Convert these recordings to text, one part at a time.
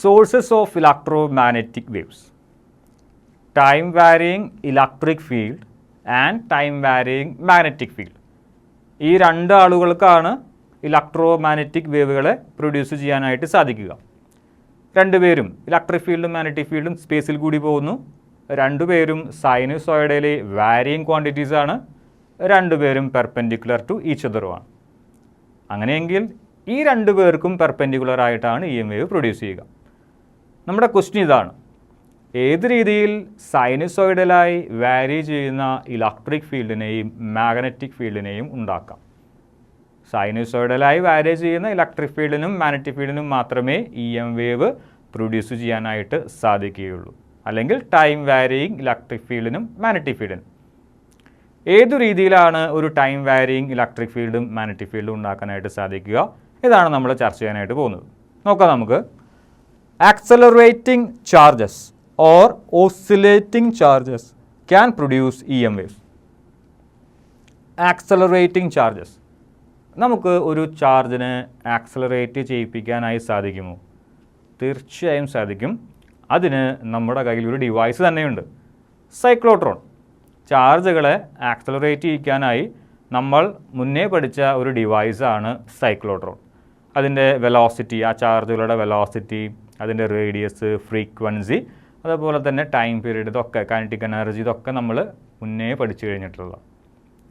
sources of electromagnetic waves, time varying electric field and time varying magnetic field. ഈ രണ്ട് ആളുകൾക്കാണ് electromagnetic വേവുകളെ produce ചെയ്യാനായിട്ട് സാധിക്കുക. രണ്ടുപേരും ഇലക്ട്രിക് ഫീൽഡും മാഗ്നറ്റിക് ഫീൽഡും സ്പേസിൽ കൂടി പോകുന്നു. രണ്ടുപേരും സൈനുസോയിഡലി വാരിയിങ് ക്വാണ്ടിറ്റീസ് ആണ്. രണ്ടുപേരും പെർപെൻഡിക്കുലർ ടു ഈച്ച് അതറുമാണ്. അങ്ങനെയെങ്കിൽ ഈ രണ്ടു പേർക്കും പെർപെൻഡിക്കുലർ ആയിട്ടാണ് ഇ എം വേവ് പ്രൊഡ്യൂസ് ചെയ്യുക. നമ്മുടെ ക്വസ്റ്റ്യൻ ഇതാണ്: ഏത് രീതിയിൽ സൈനുസോയിഡലായി വാരി ചെയ്യുന്ന ഇലക്ട്രിക് ഫീൽഡിനെയും മാഗ്നറ്റിക് ഫീൽഡിനെയും ഉണ്ടാക്കാം? സൈനുസോയിഡലായി വാരി ചെയ്യുന്ന ഇലക്ട്രിക് ഫീൽഡിനും മാഗ്നറ്റിക് ഫീൽഡിനും മാത്രമേ ഇ എം വേവ് പ്രൊഡ്യൂസ് ചെയ്യാനായിട്ട് സാധിക്കുകയുള്ളൂ, അല്ലെങ്കിൽ ടൈം വാരിയിങ് ഇലക്ട്രിക് ഫീൽഡിനും മാഗ്നറ്റിക് ഫീൽഡിനും. ഏതു രീതിയിലാണ് ഒരു ടൈം വാരിയിങ് ഇലക്ട്രിക് ഫീൽഡും മാഗ്നറ്റിക് ഫീൽഡും ഉണ്ടാക്കാനായിട്ട് സാധിക്കുക? ഇതാണ് നമ്മൾ ചർച്ച ചെയ്യാനായിട്ട് പോകുന്നത്. നോക്കാം നമുക്ക്. Accelerating charges or oscillating charges can produce EM waves. Accelerating charges, നമുക്ക് ഒരു ചാർജിനെ ആക്സലറേറ്റ് ചെയ്യിപ്പിക്കാനായി സാധിക്കുമോ? തീർച്ചയായും സാധിക്കും. അതിന് നമ്മുടെ കയ്യിൽ ഒരു ഡിവൈസ് തന്നെയുണ്ട്, സൈക്ലോട്രോൺ. ചാർജുകളെ ആക്സലറേറ്റ് ചെയ്യിക്കാനായി നമ്മൾ മുന്നേ പഠിച്ച ഒരു ഡിവൈസാണ് സൈക്ലോട്രോൺ. അതിൻ്റെ വെലോസിറ്റി, ആ ചാർജുകളുടെ വെലോസിറ്റി, അതിൻ്റെ റേഡിയസ്, ഫ്രീക്വൻസി, അതുപോലെ തന്നെ ടൈം പീരീഡ്, ഇതൊക്കെ കൈനറ്റിക് എനർജി, ഇതൊക്കെ നമ്മൾ മുന്നേ പഠിച്ചു കഴിഞ്ഞിട്ടുള്ള.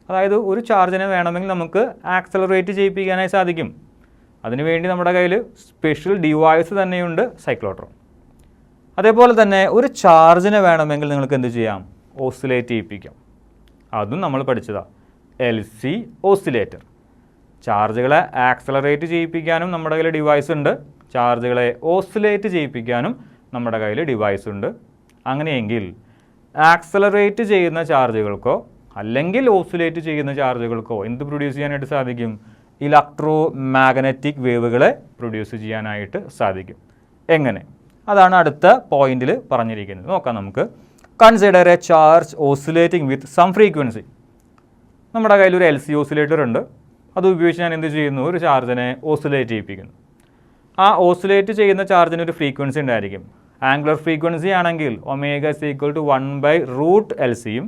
അതായത് ഒരു ചാർജിനെ വേണമെങ്കിൽ നമുക്ക് ആക്സലറേറ്റ് ചെയ്യിപ്പിക്കാനായി സാധിക്കും. അതിനുവേണ്ടി നമ്മുടെ കയ്യിൽ സ്പെഷ്യൽ ഡിവൈസ് തന്നെയുണ്ട്, സൈക്ലോട്രോൺ. അതേപോലെ തന്നെ ഒരു ചാർജിനെ വേണമെങ്കിൽ നിങ്ങൾക്ക് എന്ത് ചെയ്യാം? ഓസിലേറ്റ് ചെയ്യിപ്പിക്കാം. അതും നമ്മൾ പഠിച്ചതാണ്, LC ഓസിലേറ്റർ. ചാർജുകളെ ആക്സലറേറ്റ് ചെയ്യിപ്പിക്കാനും നമ്മുടെ കയ്യിൽ ഡിവൈസ് ഉണ്ട്, ചാർജുകളെ ഓസിലേറ്റ് ചെയ്യിപ്പിക്കാനും നമ്മുടെ കയ്യിൽ ഡിവൈസ് ഉണ്ട്. അങ്ങനെയെങ്കിൽ ആക്സലറേറ്റ് ചെയ്യുന്ന ചാർജുകൾക്കോ അല്ലെങ്കിൽ ഓസിലേറ്റ് ചെയ്യുന്ന ചാർജുകൾക്കോ എന്ത് പ്രൊഡ്യൂസ് ചെയ്യാനായിട്ട് സാധിക്കും? ഇലക്ട്രോ മാഗ്നറ്റിക് വേവുകളെ പ്രൊഡ്യൂസ് ചെയ്യാനായിട്ട് സാധിക്കും. എങ്ങനെ? അതാണ് അടുത്ത പോയിന്റിൽ പറഞ്ഞിരിക്കുന്നത്. നോക്കാം നമുക്ക്. Consider a charge oscillating with some frequency. നമ്മുടെ കയ്യിൽ ഒരു LC ഓസിലേറ്റർ ഉണ്ട്. അത് ഉപയോഗിച്ച് ഞാൻ എന്ത് ചെയ്യുന്നു? ഒരു ചാർജിനെ ഓസിലേറ്റ് ചെയ്യിപ്പിക്കുന്നു. ആ ഓസിലേറ്റ് ചെയ്യുന്ന ചാർജിന് ഒരു ഫ്രീക്വൻസി ഉണ്ടായിരിക്കും. ആംഗുലർ ഫ്രീക്വൻസി ആണെങ്കിൽ ഒമേഗ is equal to 1/√LCയും,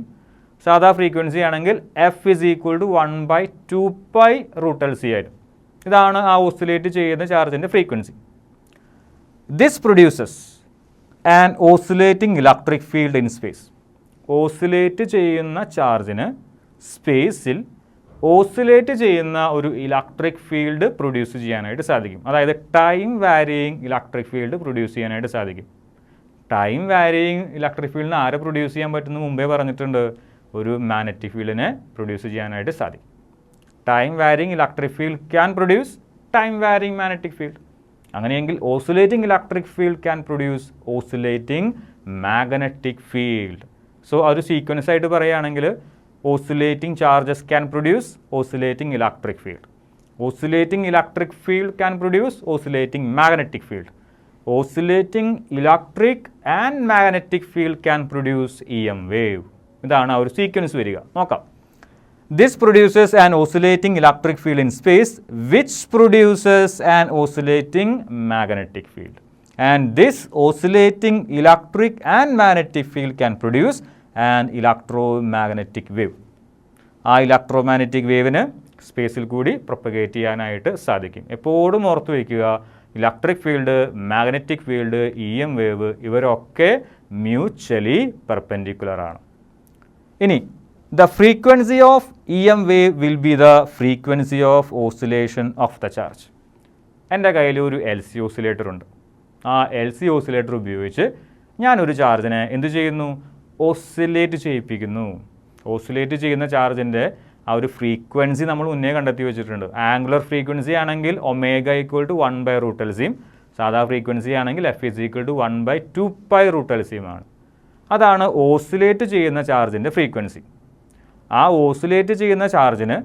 സാധാ ഫ്രീക്വൻസി ആണെങ്കിൽ F is equal to 1/2π√LC ആയിരുന്നു. ഇതാണ് ആ ഓസിലേറ്റ് ചെയ്യുന്ന ചാർജിൻ്റെ frequency. This produces an oscillating electric field in space. Oscillate ചെയ്യുന്ന ചാർജിന് സ്പേസിൽ ഓസിലേറ്റ് ചെയ്യുന്ന ഒരു ഇലക്ട്രിക് ഫീൽഡ് പ്രൊഡ്യൂസ് ചെയ്യാനായിട്ട് സാധിക്കും. അതായത് time varying electric field produce ചെയ്യാനായിട്ട് സാധിക്കും. ടൈം വാരിയിങ് ഇലക്ട്രിക് ഫീൽഡിന് ആരെ പ്രൊഡ്യൂസ് ചെയ്യാൻ പറ്റുന്ന മുമ്പേ പറഞ്ഞിട്ടുണ്ട്, ഒരു മാഗ്നറ്റിക് ഫീൽഡിനെ പ്രൊഡ്യൂസ് ചെയ്യാനായിട്ട് സാധിക്കും. Time varying electric field can produce time varying magnetic field. അങ്ങനെയെങ്കിൽ oscillating electric field can produce oscillating magnetic field. So ഒരു സീക്വൻസ് ആയിട്ട് പറയുകയാണെങ്കിൽ oscillating charges can produce oscillating electric field. Oscillating electric field can produce oscillating magnetic field. Oscillating electric and magnetic field can produce EM wave. ഇതാണ് ആ ഒരു sequence വരിക. നോക്കാം. This produces an oscillating electric field in space which produces an oscillating magnetic field. And this oscillating electric and magnetic field can produce an electromagnetic wave. ആ electromagnetic വേവിന് സ്പേസിൽ കൂടി propagate ചെയ്യാനായിട്ട് സാധിക്കും. എപ്പോഴും ഓർത്ത് വയ്ക്കുക, electric field, magnetic field, EM wave ഇവരൊക്കെ mutually perpendicular ആണ്. ഇനി the frequency of EM wave will be the frequency of oscillation of the charge. എൻ്റെ കയ്യിൽ ഒരു LC ഓസിലേറ്റർ ഉണ്ട്. ആ LC ഓസിലേറ്റർ ഉപയോഗിച്ച് ഞാനൊരു ചാർജിനെ എന്ത് ചെയ്യുന്നു? ഓസിലേറ്റ് ചെയ്യിപ്പിക്കുന്നു. ഓസിലേറ്റ് ചെയ്യുന്ന ചാർജിൻ്റെ ആ ഒരു ഫ്രീക്വൻസി നമ്മൾ മുന്നേ കണ്ടെത്തി വെച്ചിട്ടുണ്ട്. ആംഗുലർ ഫ്രീക്വൻസി ആണെങ്കിൽ ഒമേഗ = 1/√LCയും, സാധാ ഫ്രീക്വൻസി ആണെങ്കിൽ F is equal to 1/2π√LCയുമാണ്. അതാണ് ഓസിലേറ്റ് ചെയ്യുന്ന ചാർജിൻ്റെ ഫ്രീക്വൻസി. ആ ഓസിലേറ്റ് ചെയ്യുന്ന ചാർജിന്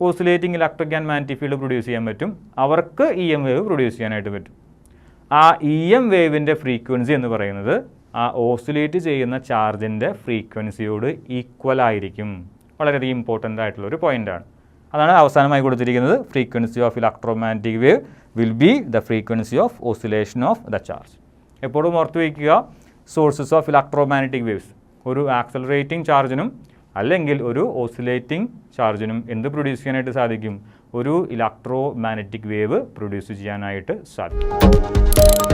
oscillating electric and magnetic field produce ചെയ്യാൻ പറ്റും. അവർക്ക് EM വേവ് പ്രൊഡ്യൂസ് ചെയ്യാനായിട്ട് പറ്റും. ആ EM വേവിൻ്റെ ഫ്രീക്വൻസി എന്ന് പറയുന്നത് ആ ഓസിലേറ്റ് ചെയ്യുന്ന ചാർജിൻ്റെ ഫ്രീക്വൻസിയോട് ഈക്വൽ ആയിരിക്കും. വളരെയധികം ഇമ്പോർട്ടൻ്റ് ആയിട്ടുള്ളൊരു പോയിൻ്റാണ്. അതാണ് അവസാനമായി കൊടുത്തിരിക്കുന്നത്. Frequency of electromagnetic wave will be the frequency of oscillation of the charge. എപ്പോഴും ഓർത്ത് വയ്ക്കുക, സോഴ്സസ് ഓഫ് ഇലക്ട്രോമാഗ്നറ്റിക് വേവ്സ് ഒരു ആക്സലറേറ്റിംഗ് ചാർജിനും അല്ലെങ്കിൽ ഒരു ഓസിലേറ്റിംഗ് ചാർജിനും എന്ത് പ്രൊഡ്യൂസ് ചെയ്യാനായിട്ട് സാധിക്കും? ഒരു ഇലക്ട്രോമാഗ്നറ്റിക് വേവ് പ്രൊഡ്യൂസ് ചെയ്യാനായിട്ട് സാധിക്കും.